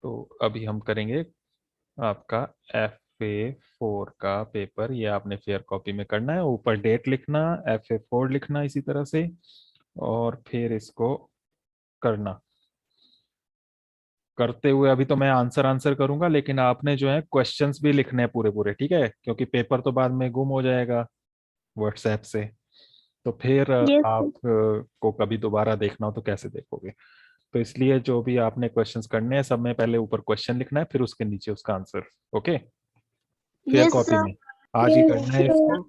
तो अभी हम करेंगे आपका FA4 का पेपर। ये आपने फेयर कॉपी में करना है, ऊपर डेट लिखना, FA4 लिखना इसी तरह से, और फिर इसको करना। करते हुए अभी तो मैं आंसर करूंगा, लेकिन आपने जो है क्वेश्चंस भी लिखने हैं पूरे पूरे, ठीक है? क्योंकि पेपर तो बाद में गुम हो जाएगा व्हाट्सएप से। तो फिर यस आप को कभी दोबारा देखना हो तो कैसे देखोगे? तो इसलिए जो भी आपने क्वेश्चंस करने हैं सब में पहले ऊपर क्वेश्चन लिखना है, फिर उसके नीचे उसका answer. Okay, fair yes copy sir. में आज ही करना है इसको।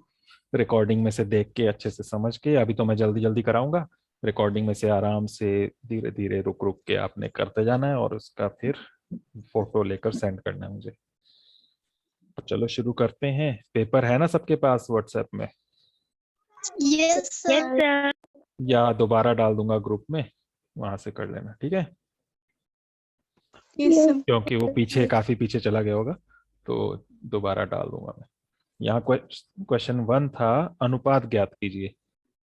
रिकॉर्डिंग में से देख के अच्छे से समझ के, अभी तो मैं जल्दी जल्दी कराऊंगा। रिकॉर्डिंग में से आराम से धीरे धीरे रुक रुक के आपने करते जाना है, और उसका फिर फोटो लेकर सेंड करना है मुझे। तो चलो शुरू करते हैं। पेपर है ना सबके पास व्हाट्सएप में? Yes sir. या दोबारा डाल दूंगा ग्रुप में, वहां से कर लेना, ठीक है? Yes sir. क्योंकि वो पीछे काफी पीछे चला गया होगा, तो दोबारा डाल दूंगा मैं। यहाँ क्वेश्चन 1 था, अनुपात ज्ञात कीजिए।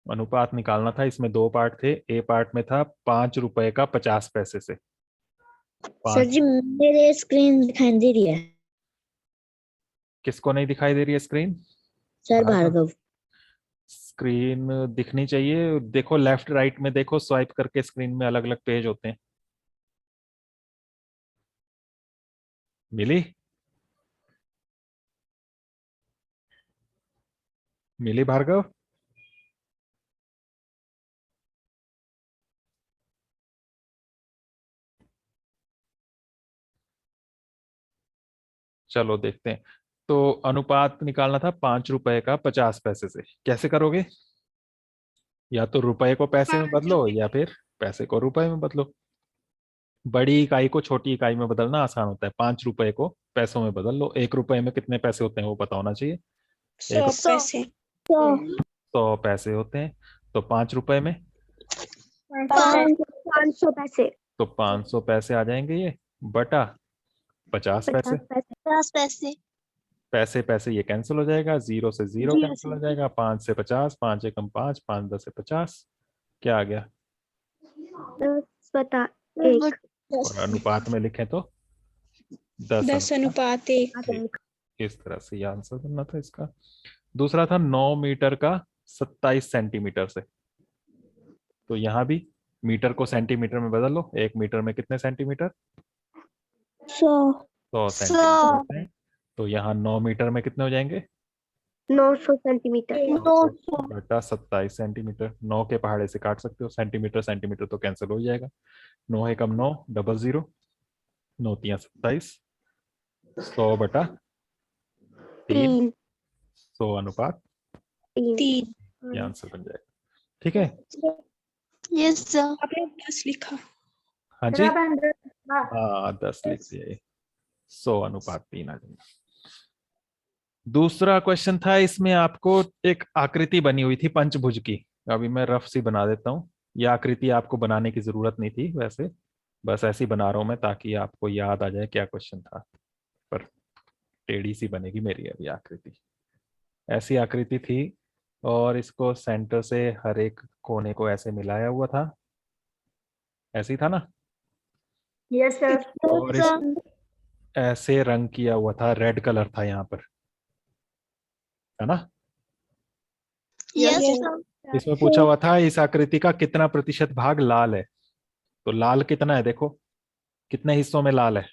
अनुपात निकालना था। इसमें दो पार्ट थे। ए पार्ट में था 5 रुपए का 50 पैसे से। सर पाँच। जी मेरे स्क्रीन दिखाई दे रही है। किसको नहीं दिखाई दे रही है screen? Sir Bhargav, Bhargav. Screen दिखनी चाहिए। देखो लेफ्ट राइट में, देखो स्वाइप करके स्क्रीन में अलग अलग पेज होते हैं। मिली? मिली भार्गव? चलो देखते हैं। तो अनुपात निकालना था 5 रुपए का 50 पैसे से। कैसे करोगे? या तो रुपए को पैसे में बदलो, या फिर पैसे को रुपए में बदलो। बड़ी इकाई को छोटी इकाई में बदलना आसान होता है। 5 रुपए को पैसों में बदल लो। 1 रुपए में कितने पैसे होते हैं वो पता होना चाहिए। 100 पैसे। 100 पैसे होते हैं। तो 5 रुपए में 500 पैसे। तो 500 पैसे आ जाएंगे ये, बटा 50 पैसे। 50 पैसे। पैसे पैसे ये कैंसिल हो जाएगा, जीरो से जीरो कैंसिल हो जाएगा, 5 से 50, 5 एकम 5, 5 10 से 50। क्या आ गया? 10 बटा 1। और अनुपात में लिखें तो 10 10 अनुपात अनुपात 1। 1। इस तरह से ये आंसर बनना था इसका। दूसरा था 9 मीटर का 27 सेंटीमीटर से। तो यहाँ भी मीटर को सेंटीमीटर में बदल लो। 1 मीटर में कितने सेंटीमीटर? 100। 100 सेंटीमीटर होते हैं। तो यहाँ 9 मीटर में कितने हो जाएंगे? 900 सेंटीमीटर। 900 बटा 27 सेंटीमीटर। 9 के पहाड़े से काट सकते हो, सेंटीमीटर सेंटीमीटर तो कैंसिल हो जाएगा। 9 एकम 9, डबल जीरो, 9 तिया 27, 100/3, 100 अनुपात 3। ये आंसर बन जाएगा। ठीक है? Yes sir. आपने 10 लिखा। हाँ जी, हाँ 10 लिख दिया ये। 100/3 आ जाएगा। दूसरा क्वेश्चन था, इसमें आपको एक आकृति बनी हुई थी पंचभुज की। अभी मैं रफ सी बना देता हूँ। यह आकृति आपको बनाने की जरूरत नहीं थी वैसे, बस ऐसी बना रहा हूं मैं ताकि आपको याद आ जाए क्या क्वेश्चन था। पर टेढ़ी सी बनेगी मेरी अभी आकृति। ऐसी आकृति थी, और इसको सेंटर से हर एक कोने को ऐसे मिलाया हुआ था। ऐसे ही था ना? Yes sir. और इस ऐसे रंग किया हुआ था, रेड कलर था यहाँ पर, है ना? Yes Yes. सर। इसमें पूछा हुआ था इस आकृति का कितना प्रतिशत भाग लाल है। तो लाल कितना है देखो, कितने हिस्सों में लाल है?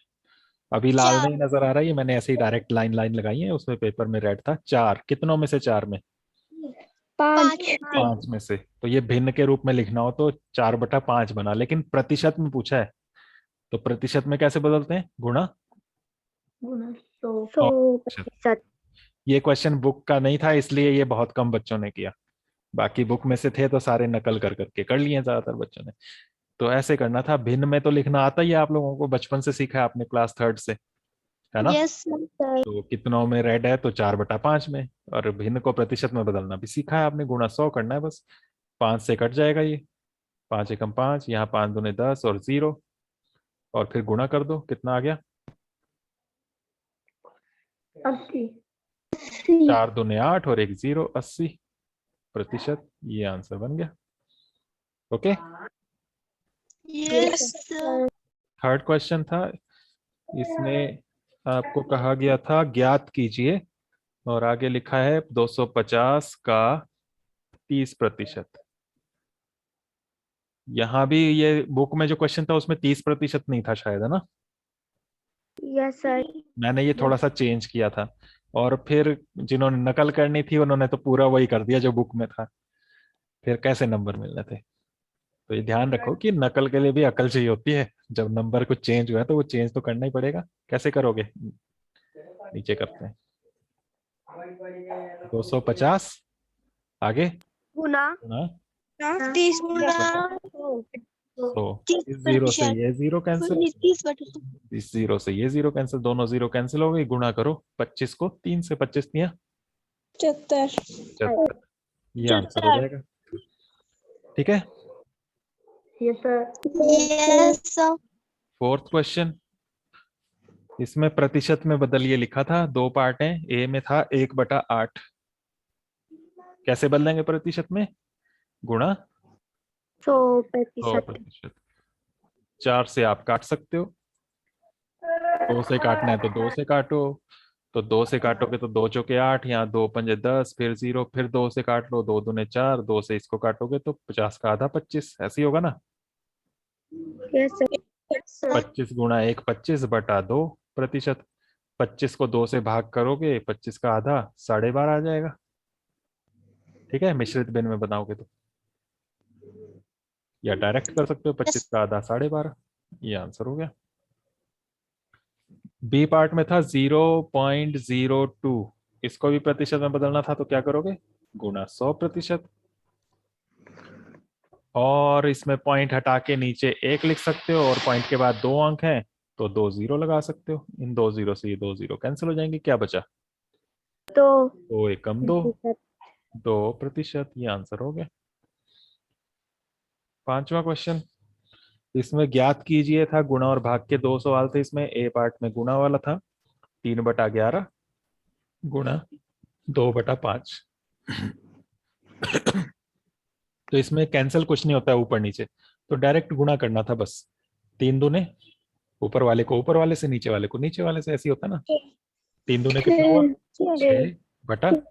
अभी लाल नहीं नजर आ रहा है, ये मैंने ऐसे ही डायरेक्ट लाइन लाइन लगाई है। उसमें पेपर में रेड था। 4 कितनों में से? 4 में? 5। 5 में से। तो ये भिन्न के रूप में लिखना हो तो 4/5 बना, लेकिन प्रतिशत में पूछा है तो प्रतिशत में कैसे बदलते हैं? गुणा 100%। ये क्वेश्चन बुक का नहीं था, इसलिए ये बहुत कम बच्चों ने किया। बाकी बुक में से थे तो सारे नकल कर करके कर लिए ज्यादातर बच्चों ने। तो ऐसे करना था। भिन्न में तो लिखना आता ही है आप लोगों को, बचपन से सीखा है आपने क्लास 3rd से, है ना? Yes sir. तो कितनों में रेड है तो 4/5 में। और भिन्न को प्रतिशत में बदलना भी सीखा है आपने, गुणा 100 करना है बस। 5 से कट जाएगा ये, 5 एकम 5, यहाँ 5 दूने 10 और 0, और फिर गुणा कर दो, कितना आ गया? 80। 4 दूने 8 और 1 0, 80%। ये आंसर बन गया। Okay. Yes sir. Third question था, इसमें आपको कहा गया था ज्ञात कीजिए, और आगे लिखा है 250 का 30%। यहाँ भी ये बुक में जो क्वेश्चन था उसमें 30% नहीं था शायद, है ना? Yes sir. मैंने ये थोड़ा सा चेंज किया था, और फिर जिन्होंने नकल करनी थी उन्होंने तो पूरा वही कर दिया जो बुक में था। फिर कैसे नंबर मिलने थे? तो ये ध्यान रखो कि नकल के लिए भी अकल चाहिए होती है। जब नंबर कुछ चेंज हुआ है तो वो चेंज तो करना ही पड़ेगा। कैसे करोगे? नीचे करते हैं। 250 आगे गुना गुणा 30 100। इस जीरो से 30%। ये जीरो कैंसिल, 30%। इस जीरो से ये जीरो कैंसिल, दोनों जीरो कैंसिल हो गई। गुणा करो 25 को, 3 से 25 दिया 75। 75। ये आंसर हो जाएगा। ठीक है। Yes sir. Yes sir. Fourth question, इसमें प्रतिशत में बदलिए लिखा था। दो पार्ट हैं। ए में था 1/8। कैसे बदलेंगे प्रतिशत में? गुणा 100%। 100%। 4 से आप काट सकते हो, 2 से काटना है तो 2 से काटो। तो 2 से काटोगे तो 2 चौके 8, यहाँ 2 पंजे 10, फिर 0, फिर 2 से काट लो, 2 दूने 4, 2 से इसको काटोगे तो 50 का आधा 25। ऐसे ही होगा ना? Yes sir. 25 गुणा 1 25/2%। 25 को 2 से भाग करोगे, 25 का आधा 12.5 आ जाएगा। ठीक है, मिश्रित भिन्न में बनाओगे तो, या डायरेक्ट कर सकते हो 25 का आधा 12.5। ये आंसर हो गया। बी पार्ट में था 0.02। इसको भी प्रतिशत में बदलना था तो क्या करोगे? गुणा 100%। और इसमें पॉइंट हटा के नीचे 1 लिख सकते हो, और पॉइंट के बाद 2 अंक हैं तो 2 जीरो लगा सकते हो। इन 2 जीरो से ये 2 जीरो कैंसिल हो जाएंगे। क्या बचा? तो 2 एकम 2, 2%। ये आंसर हो गया। पांचवा क्वेश्चन, इसमें ज्ञात कीजिए था। गुणा और भाग के दो सवाल थे। इसमें ए पार्ट में गुणा वाला था, 3/11 गुणा 2/5। तो इसमें कैंसिल कुछ नहीं होता है ऊपर नीचे, तो डायरेक्ट गुणा करना था बस। 3 दूने ऊपर वाले को ऊपर वाले से, नीचे वाले को नीचे वाले से, ऐसे ही होता है ना? 3 दूने कितना हुआ? 6/55।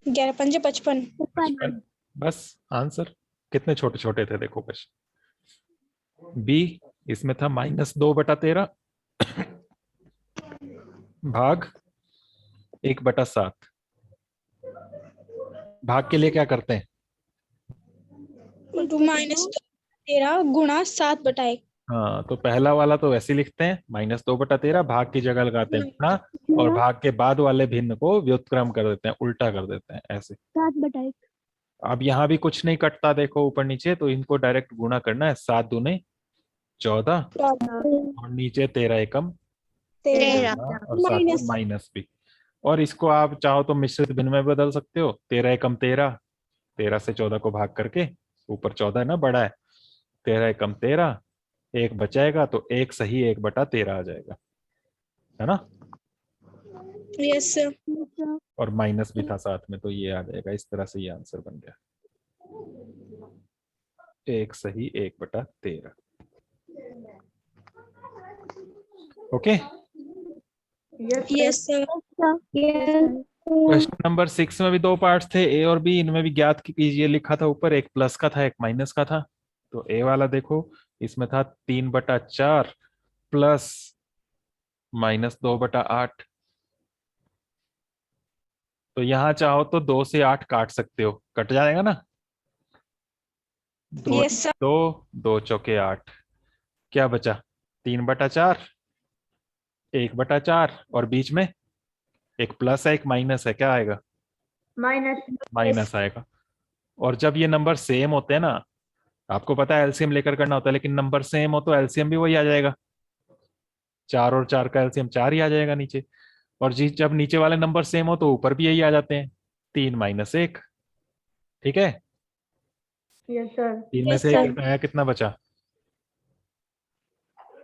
11 पंजे 55। बस आंसर। कितने छोटे छोटे थे देखो क्वेश्चन। बी, इसमें था -2/13 भाग 1/7। भाग के लिए क्या करते हैं? -13 गुणा 7/1। हाँ, तो पहला वाला तो वैसे ही लिखते हैं, -2/13, भाग की जगह लगाते हैं गुणा, और भाग के बाद वाले भिन्न को व्युत्क्रम कर देते हैं, उल्टा कर देते हैं ऐसे। 7/1। अब यहाँ भी कुछ नहीं कटता देखो ऊपर नीचे, तो इनको डायरेक्ट गुणा करना है। 7 दूने 14, और नीचे 13 एकम 13। 13, और साथ में माइनस भी। और इसको आप चाहो तो मिश्रित भिन्न में बदल सकते हो। 13 एकम 13, 13 से 14 को भाग करके, ऊपर 14 है ना, बड़ा है। 13 एकम 13, एक बचाएगा तो 1 सही 1/13 आ जाएगा, है ना? Yes sir. और माइनस भी था साथ में, तो ये आ जाएगा। इस तरह से ये आंसर बन गया, 1 सही 1/13। Okay. Yes sir. Question number 6 में भी दो पार्ट्स थे, ए और बी। इनमें भी ज्ञात कीजिए लिखा था ऊपर। एक प्लस का था, एक माइनस का था। तो ए वाला देखो, इसमें था 3/4 प्लस -2/8। तो यहां चाहो तो 2 से 8 काट सकते हो, कट जाएगा ना? 2 यस सर। 2, 2 चौके 8, क्या बचा? 3/4, 1/4, और बीच में एक प्लस है एक माइनस है, क्या आएगा? माइनस आएगा। और जब ये नंबर सेम होते हैं ना, आपको पता है एलसीएम लेकर करना होता है, लेकिन नंबर सेम हो तो एलसीएम भी वही आ जाएगा। 4 और 4 का एलसीएम 4 ही आ जाएगा नीचे। और जी जब नीचे वाले नंबर सेम हो तो ऊपर भी यही आ जाते हैं, 3 - 1। ठीक है। Yes sir. 3 में से 1 कितना आया, कितना बचा?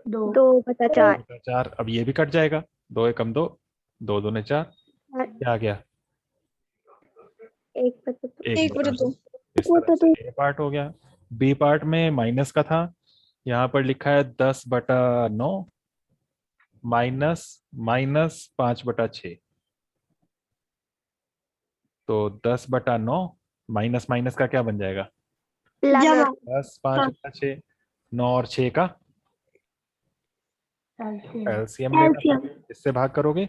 2/4। 4। अब ये भी कट जाएगा, 2 एकम 2, 2 दूने 4, क्या आ गया? 1/2। 1/2। इस तरह से ए पार्ट हो गया। बी पार्ट में माइनस का था, यहाँ पर लिखा है 10/9। माइनस माइनस 5/6, तो 10/9 माइनस माइनस का क्या बन जाएगा? जमा 10 5/6, 9 और 6 का एलसीएम लेना LCM पड़ेगा। इससे भाग करोगे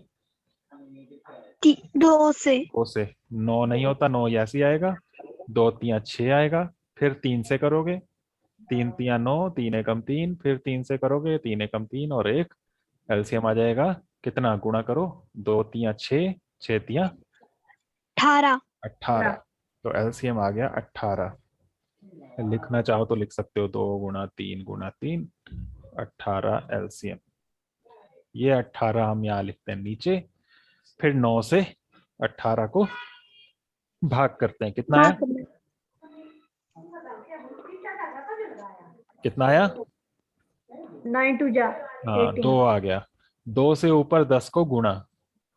2 से 2 से, 9 नहीं होता, 9 ऐसे ही आएगा, 2 3 6 आएगा, फिर 3 से करोगे, 3 3 9, 3 एकम 3, फिर 3 से करोगे, 3 एकम 3 और 1, एलसीएम आ जाएगा कितना? गुणा करो, 2 3 6, 6 3 18 18, तो एलसीएम आ गया 18। लिखना चाहो तो लिख सकते हो, 2 गुणा 3 गुणा 3, 18 एलसीएम। ये 18 हम यहाँ लिखते हैं नीचे, फिर 9 से 18 को भाग करते हैं, कितना आया? कितना आया? 9 2 जा हाँ 2 आ गया। 2 से ऊपर 10 को गुणा,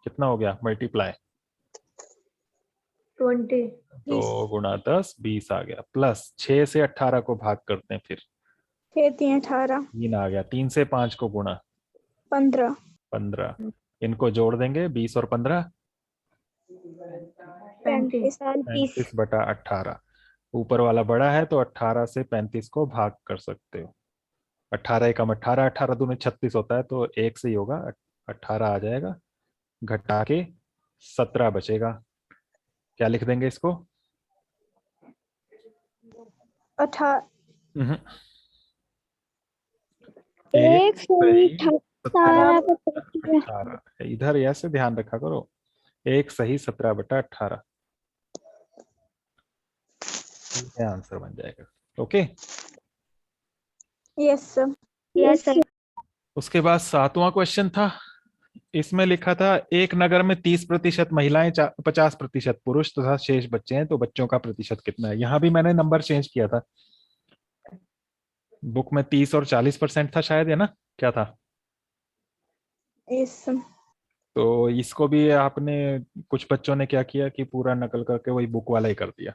कितना हो गया? मल्टीप्लाई, 20 2 गुणा 10 20 आ गया, प्लस 6 से 18 को भाग करते हैं, फिर 3 18 3 आ गया, 3 से 5 को गुणा 15 15, इनको जोड़ देंगे 20 और 15 35 35/18। ऊपर वाला बड़ा है तो 18 से 35 को भाग कर सकते हो। 18 एकम 18, 18 दूनी 36 होता है, तो एक से ही होगा, 18 आ जाएगा, घटा के 17 बचेगा। क्या लिख देंगे इसको? 18 एक सही 18 18, इधर ऐसे ध्यान रखा करो, एक सही 17/18, ये आंसर बन जाएगा। Okay, yes sir. Yes sir उसके बाद 7वां क्वेश्चन था, इसमें लिखा था एक नगर में 30% महिलाएं, 50% पुरुष तथा शेष बच्चे हैं, तो बच्चों का प्रतिशत कितना है? यहाँ भी मैंने नंबर चेंज किया था, बुक में 30 और 40% था शायद, है ना? क्या था? यस तो इसको भी आपने, कुछ बच्चों ने क्या किया कि पूरा नकल करके वही बुक वाला ही कर दिया।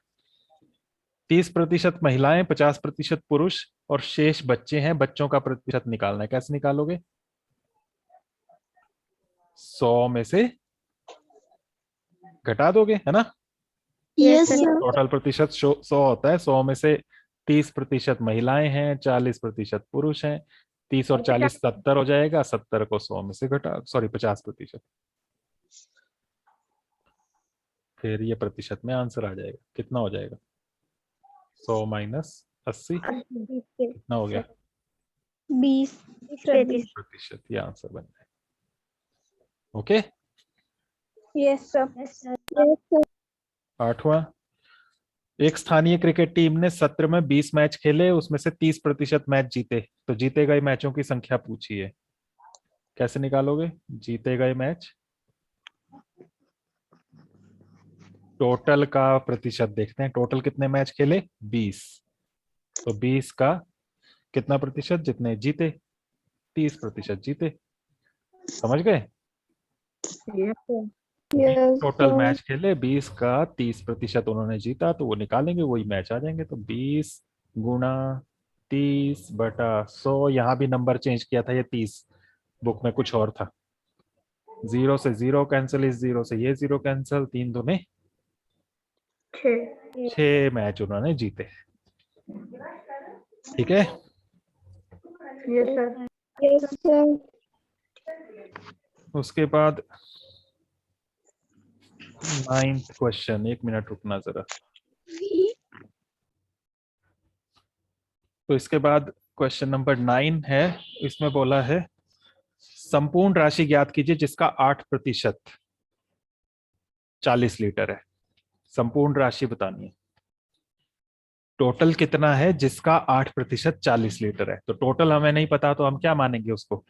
30% महिलाएं, 50% पुरुष और शेष बच्चे हैं, बच्चों का प्रतिशत निकालना है। कैसे निकालोगे? 100 में से घटा दोगे, है ना? यस सर टोटल प्रतिशत 100 होता है, 100 में से 30% महिलाएं हैं, 40% पुरुष हैं, 30 और 40 70 हो जाएगा, 70 को 100 में से घटा, सॉरी 50%, फिर ये प्रतिशत में आंसर आ जाएगा। कितना हो जाएगा? 100 माइनस 80, कितना हो गया? 20 प्रतिशत, ये आंसर बन जाएगा। Okay, yes sir. 8वां, एक स्थानीय क्रिकेट टीम ने सत्र में 20 मैच खेले, उसमें से 30% मैच जीते, तो जीते गए मैचों की संख्या पूछी है। कैसे निकालोगे जीते गए मैच? टोटल का प्रतिशत देखते हैं, टोटल कितने मैच खेले? 20, तो 20 का कितना प्रतिशत? जितने जीते, 30% जीते। समझ गए? टोटल मैच खेले, 20 का 30% उन्होंने जीता, तो वो निकालेंगे, वही मैच आ जाएंगे। तो 20 गुणा 30/100, यहाँ भी नंबर चेंज किया था, ये 30 बुक में कुछ और था। 0 से 0 कैंसिल, इस 0 से ये 0 कैंसिल, 3 दूने 6 मैच उन्होंने जीते। ठीक है, यस सर यस सर। उसके बाद 9th क्वेश्चन, 1 मिनट रुकना जरा। तो इसके बाद क्वेश्चन नंबर 9 है, इसमें बोला है संपूर्ण राशि ज्ञात कीजिए जिसका 8% 40 लीटर है। संपूर्ण राशि बतानी है, टोटल कितना है जिसका 8% 40 लीटर है। तो टोटल हमें नहीं पता, तो हम क्या मानेंगे उसको?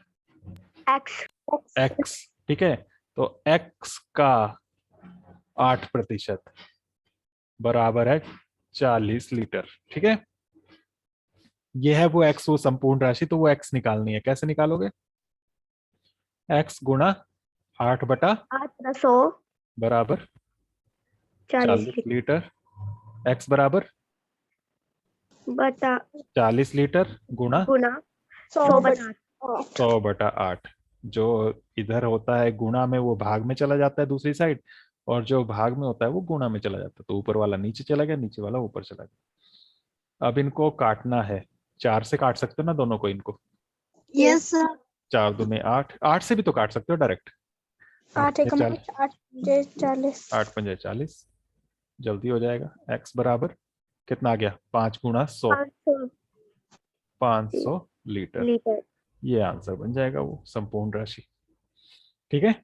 एक्स x, ठीक है। तो x का 8% बराबर है 40 लीटर, ठीक है। ये है वो x, वो संपूर्ण राशि, तो वो x निकालनी है। कैसे निकालोगे? x गुणा 8/100 बराबर 40 लीटर, x बराबर बटा 40 लीटर गुणा 100/8 100/8, जो इधर होता है गुणा में वो भाग में चला जाता है दूसरी साइड, और जो भाग में होता है वो गुणा में चला जाता है। तो ऊपर वाला नीचे चला गया, नीचे वाला ऊपर चला गया। अब इनको काटना है। 4 से काट सकते हो ना दोनों को इनको। Yes sir. 4 दूने 8, 8 से भी तो काट सकते हो डायरेक्ट। 8 एकम 8 40। 8 पंजे 40, जल्दी हो जाएगा। x बराबर कितना आ गया, 5 गुणा 100, 500 500 लीटर। लीटर। ये आंसर बन जाएगा वो संपूर्ण राशि। ठीक है।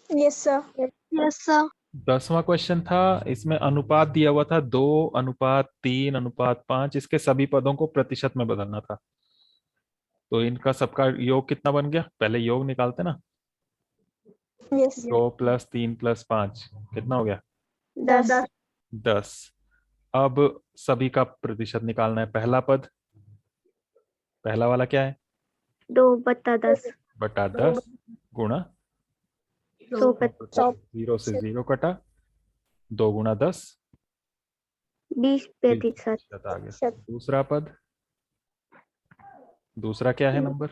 Yes sir. Yes sir. 10वां क्वेश्चन था, इसमें अनुपात दिया हुआ था 2:3:5। इसके सभी पदों को प्रतिशत में बदलना था। तो इनका सबका योग कितना बन गया, पहले योग निकालते ना। यस 2 + 3 + 5 कितना हो गया, 10। 10। अब सभी का प्रतिशत निकालना है। पहला पद, पहला वाला क्या है, 2/10। बटा 10 गुणा 100। 0 से 0 कटा, 2 गुणा 10 20% 20% आ गया। दूसरा पद, दूसरा क्या है नंबर,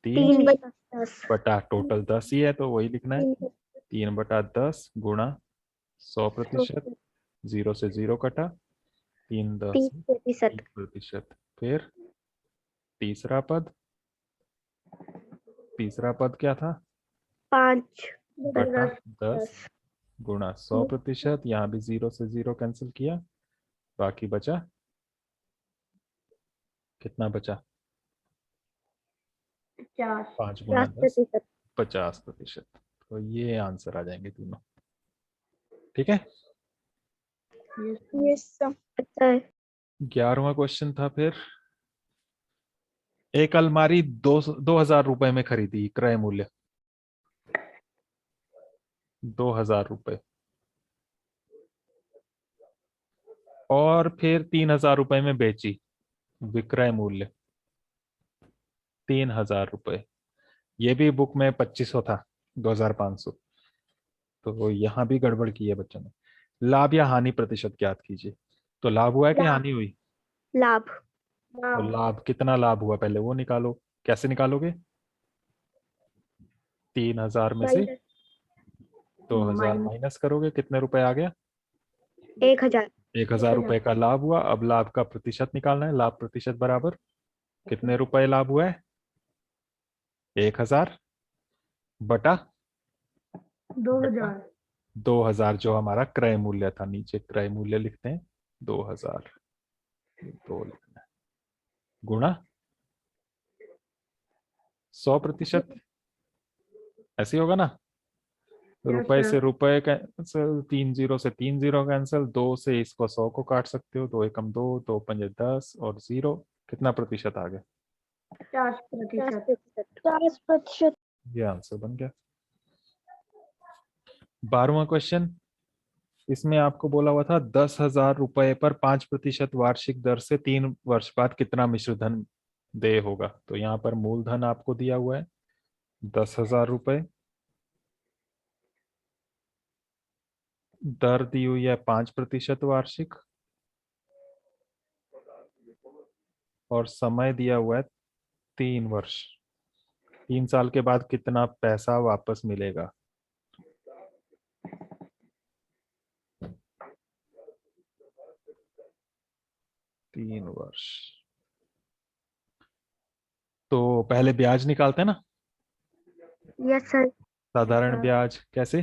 3 3/10। बटा टोटल 10 ही है तो वही लिखना है। 3/10 गुणा 100%, 0 से 0 कटा, 3 10 30%। 30%। फिर तीसरा पद, तीसरा पद क्या था, 5 बटा 10 गुणा 100%। यहाँ भी 0 से 0 कैंसिल किया, बाकी बचा कितना बचा, 5 गुणा 10 50%। 50%। तो ये आंसर आ जाएंगे तीनों। ठीक है। Yes sir. अच्छा है। 11वां क्वेश्चन था फिर, एक अलमारी 2,000 रुपए में खरीदी, क्रय मूल्य 2,000 रुपए, और फिर 3,000 रुपए में बेची, विक्रय मूल्य 3,000 रुपए। ये भी बुक में 2500 था, 2,500। तो यहाँ भी गड़बड़ की है बच्चों ने। लाभ या हानि प्रतिशत ज्ञात कीजिए। तो लाभ हुआ है कि लाभ। हानि हुई, लाभ। तो लाभ कितना लाभ हुआ पहले वो निकालो। कैसे निकालोगे, 3,000 में से 2,000 माइनस करोगे, कितने रुपए आ गया, 1000। 1,000 रुपए का लाभ हुआ। अब लाभ का प्रतिशत निकालना है। लाभ प्रतिशत बराबर कितने रुपए लाभ हुआ है, 1,000 बटा 2,000 जो हमारा क्रय मूल्य था। नीचे क्रय मूल्य लिखते हैं 2,000, 2 लिखना है, गुणा 100%। ऐसे ही होगा ना, रुपए से रुपए कैंसिल, 3 0 से 3 0 कैंसिल, 2 से इसको 100 को काट सकते हो, 2 एकम 2, 2 पंजे 10 और 0, कितना प्रतिशत आ गया, 40%। ये आंसर बन गया। 12वां क्वेश्चन, इसमें आपको बोला हुआ था 10,000 रुपए पर 5% वार्षिक दर से 3 वर्ष बाद कितना मिश्र धन देय होगा। तो यहाँ पर मूलधन आपको दिया हुआ है 10,000 रुपए, दर दी हुई है 5% वार्षिक, और समय दिया हुआ है 3 वर्ष। 3 साल के बाद कितना पैसा वापस मिलेगा। तीन वर्ष, तो पहले ब्याज निकालते हैं ना, यस सर। साधारण ब्याज कैसे,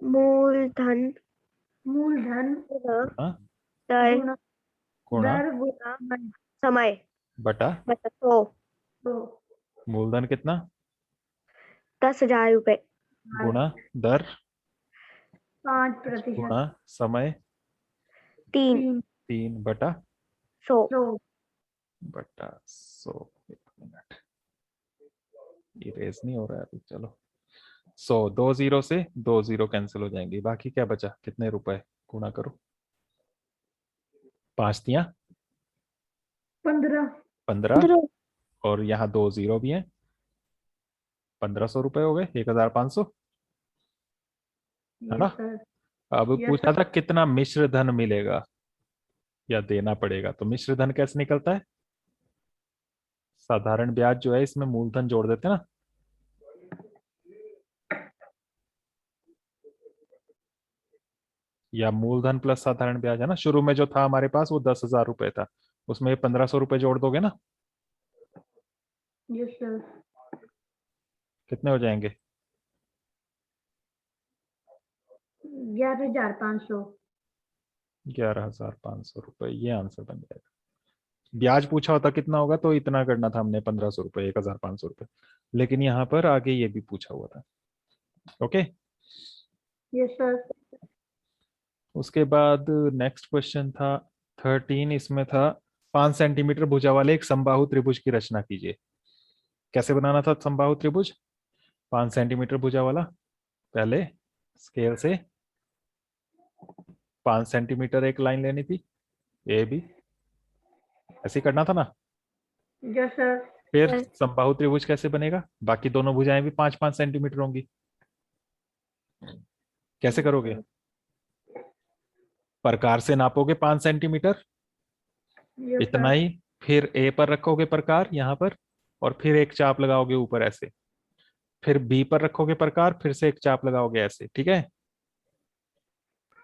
मूलधन हाँ, दर गुणा गुणा समय बटा, बटा 100। मूलधन कितना, 10,000 रुपए गुणा दर 5%। गुणा समय 3 3 बटा 100। 100। एक मिनट, इरेज नहीं हो रहा है अभी, चलो 100, 2 0 से 2 0 कैंसिल हो जाएंगे, बाकी क्या बचा, कितने रुपए, गुणा करो, 5 दिया 15, और यहाँ 2 0 भी हैं, 1,500 रुपए हो गए, 1,500 है ना। अब पूछा था कितना मिश्र धन मिलेगा या देना पड़ेगा, तो मिश्र धन कैसे निकलता है, साधारण ब्याज जो है इसमें मूलधन जोड़ देते हैं ना, या मूलधन प्लस साधारण ब्याज है ना। शुरू में जो था हमारे पास वो 10,000 रुपए था, उसमें 1,500 रुपए जोड़ दोगे ना, यस सर। कितने हो जाएंगे? 11,500। 11,500 रुपए, ये आंसर बन जाएगा। ब्याज पूछा होता कितना होगा तो इतना करना था हमने, 1,500 रुपए, 1,500 रुपए, लेकिन यहाँ पर आगे ये भी पूछा हुआ था। Okay, yes sir. उसके बाद नेक्स्ट क्वेश्चन था 13, इसमें था 5 सेंटीमीटर भुजा वाले एक समबाहु त्रिभुज की रचना कीजिए। कैसे बनाना था समबाहु त्रिभुज? 5 सेंटीमीटर भुजा वाला, पहले स्केल से 5 सेंटीमीटर एक लाइन लेनी थी, ए बी, ऐसे ही करना था ना। Yes sir. फिर समबाहु त्रिभुज कैसे बनेगा? बाकी दोनों भुजाएं भी 5-5 सेंटीमीटर होंगी, कैसे करोगे? प्रकार से नापोगे 5 सेंटीमीटर, इतना ही, फिर ए पर रखोगे प्रकार यहाँ पर, और फिर एक चाप लगाओगे ऊपर ऐसे, फिर बी पर रखोगे प्रकार, फिर से एक चाप लगाओगे ऐसे, ठीक है।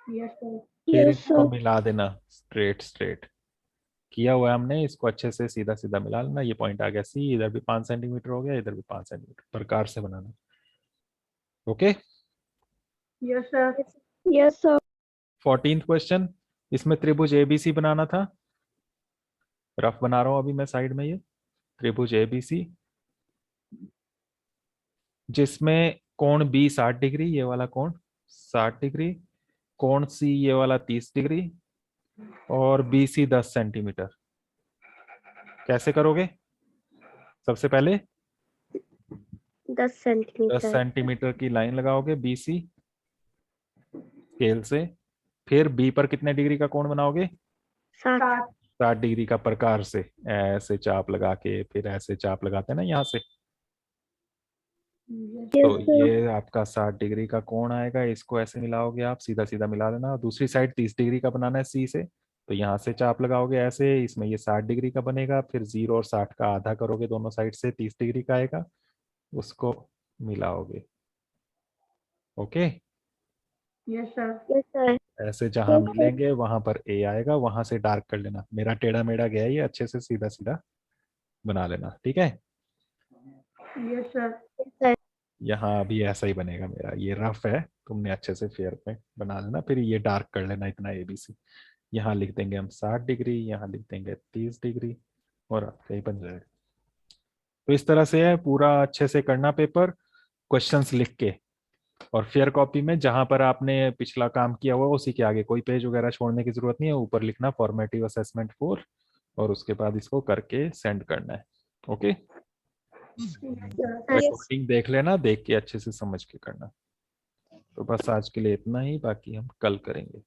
Yes sir. फिर इसको मिला देना स्ट्रेट स्ट्रेट, किया हुआ है हमने, इसको अच्छे से सीधा सीधा मिला लेना। ये पॉइंट आ गया सी, इधर भी 5 सेंटीमीटर हो गया, इधर भी 5 सेंटीमीटर, प्रकार से बनाना। Okay, yes sir. Yes sir. 14th question, इसमें त्रिभुज एबीसी बनाना था। रफ बना रहा हूं अभी मैं साइड में, ये त्रिभुज एबीसी जिसमें कोण बी 60 डिग्री, ये वाला कोण 60 डिग्री, कोण सी ये वाला 30 डिग्री, और बी सी 10 सेंटीमीटर। कैसे करोगे? सबसे पहले 10 10 सेंटीमीटर। सेंटीमीटर की लाइन लगाओगे बीसी स्केल से, फिर बी पर कितने डिग्री का कोण बनाओगे? 60। 60 डिग्री का प्रकार से ऐसे चाप लगा के, फिर ऐसे चाप लगाते हैं ना यहाँ से, तो ये आपका 60 डिग्री का कोण आएगा। इसको ऐसे मिलाओगे आप, सीधा सीधा मिला लेना। दूसरी साइड 30 डिग्री का बनाना है सी से, तो यहाँ से चाप लगाओगे ऐसे, इसमें ये 60 डिग्री का बनेगा, फिर 0 और 60 का आधा करोगे दोनों साइड से, 30 डिग्री का आएगा, उसको मिलाओगे। Okay, yes sir. Yes sir. ऐसे जहां मिलेंगे वहां पर ए आएगा, वहां से डार्क कर लेना। मेरा टेढ़ा मेढ़ा गया है, ये अच्छे से सीधा सीधा बना लेना, ठीक है। Yes sir. यहाँ भी ऐसा ही बनेगा मेरा, ये रफ है, तुमने अच्छे से फेयर पे बना लेना, फिर ये डार्क कर लेना इतना एबीसी। यहाँ लिख देंगे हम 60 डिग्री, यहाँ लिख देंगे 30 डिग्री, और आपका ही बन जाएगा। तो इस तरह से है पूरा, अच्छे से करना पेपर, क्वेश्चंस लिख के, और फेयर कॉपी में जहां पर आपने पिछला काम किया हुआ उसी के आगे कोई पेज वगैरह छोड़ने की जरूरत नहीं है, ऊपर लिखना फॉर्मेटिव असेसमेंट 4, और उसके बाद इसको करके सेंड करना है। ओके, रिकॉर्डिंग देख लेना, देख के अच्छे से समझ के करना। तो बस आज के लिए इतना ही, बाकी हम कल करेंगे।